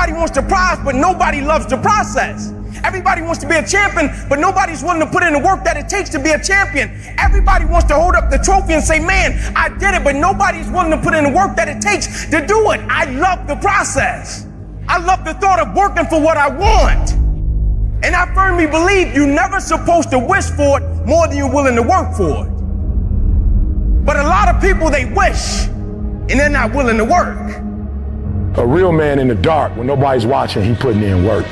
Everybody wants the prize, but nobody loves the process. Everybody wants to be a champion, but nobody's willing to put in the work that it takes to be a champion. Everybody wants to hold up the trophy and say, man, I did it, but nobody's willing to put in the work that it takes to do it. I love the process. I love the thought of working for what I want. And I firmly believe you're never supposed to wish for it more than you're willing to work for it. But a lot of people, they wish, and they're not willing to work. A real man in the dark, when nobody's watching, he putting in work.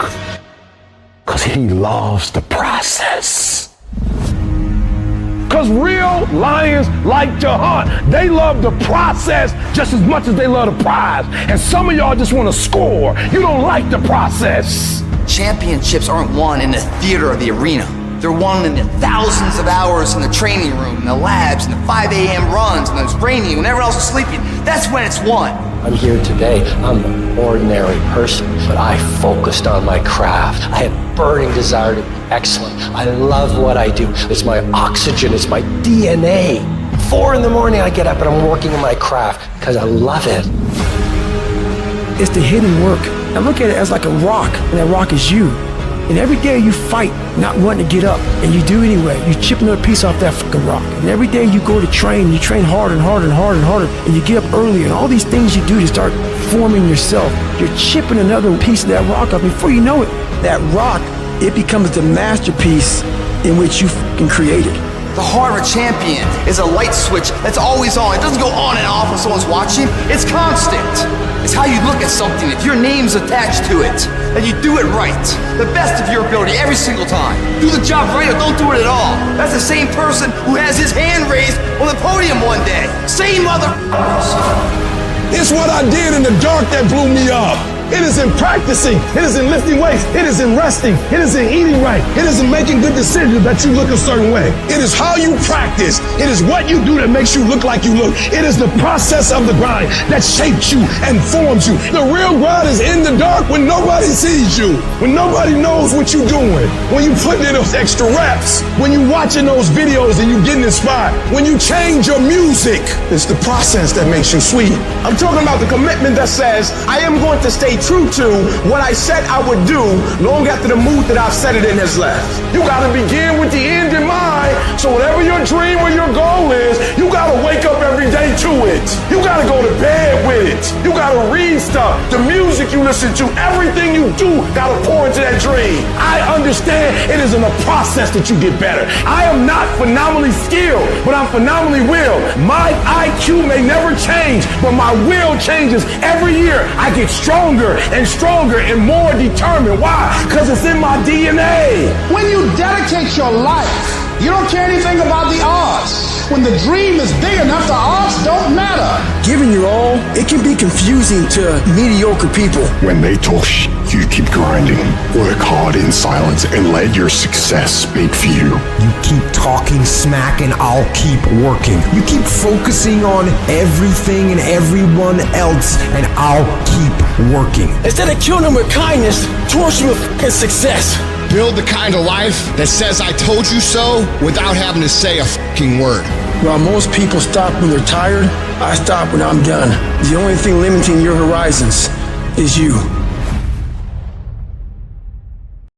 Because he loves the process. Because real lions like to hunt. They love the process just as much as they love the prize. And some of y'all just want to score. You don't like the process. Championships aren't won in the theater or the arena. They're won in the thousands of hours in the training room, in the labs, in the 5 a.m. runs, and it's raining when everyone else is sleeping. That's when it's won. I'm here today. I'm an ordinary person, but I focused on my craft. I had burning desire to be excellent. I love what I do. It's my oxygen. It's my DNA. 4 in the morning I get up and I'm working on my craft because I love it. It's the hidden work. I look at it as like a rock, and that rock is you. And every day you fight not wanting to get up, and you do anyway. You chip another piece off that fucking rock. And every day you go to train, you train harder and harder and harder and harder, and you get up early, and all these things you do to start forming yourself. You're chipping another piece of that rock up. Before you know it, that rock, it becomes the masterpiece in which you fucking created. The heart of a champion is a light switch that's always on. It doesn't go on and off when someone's watching. It's constant. It's how you look at something. If your name's attached to it, then you do it right. The best of your ability every single time. Do the job right or don't do it at all. That's the same person who has his hand raised on the podium one day. Same motherfuckers. It's what I did in the dark that blew me up. It is in practicing. It is in lifting weights. It is in resting. It is in eating right. It is in making good decisions that you look a certain way. It is how you practice. It is what you do that makes you look like you look. It is the process of the grind that shapes you and forms you. The real grind is in the dark when nobody sees you, when nobody knows what you're doing, when you put in those extra reps, when you're watching those videos and you're getting inspired, when you change your music. It's the process that makes you sweet. I'm talking about the commitment that says, I am going to stay true to what I said I would do long after the mood that I've set it in has left. You gotta begin with the end in mind. So whatever your dream or your goal is, you gotta wake up every day to it. You gotta go to bed with it. You gotta read stuff. The music you listen to, everything you do gotta pour into that dream. I understand it is in a process that you get better. I am not phenomenally skilled, but I'm phenomenally willed. My IQ may never change, but my will changes every year. I get stronger and stronger and more determined. Why? Because it's in my DNA. When you dedicate your life, you don't care anything about the odds. When the dream is big enough, the odds don't matter. Giving your all, it can be confusing to mediocre people. When they talk shit, you keep grinding. Work hard in silence and let your success speak for you. You keep talking smack and I'll keep working. You keep focusing on everything and everyone else and I'll keep working. Instead of killing them with kindness, torch them with fucking success. Build the kind of life that says I told you so without having to say a fucking word. While most people stop when they're tired, I stop when I'm done. The only thing limiting your horizons is you.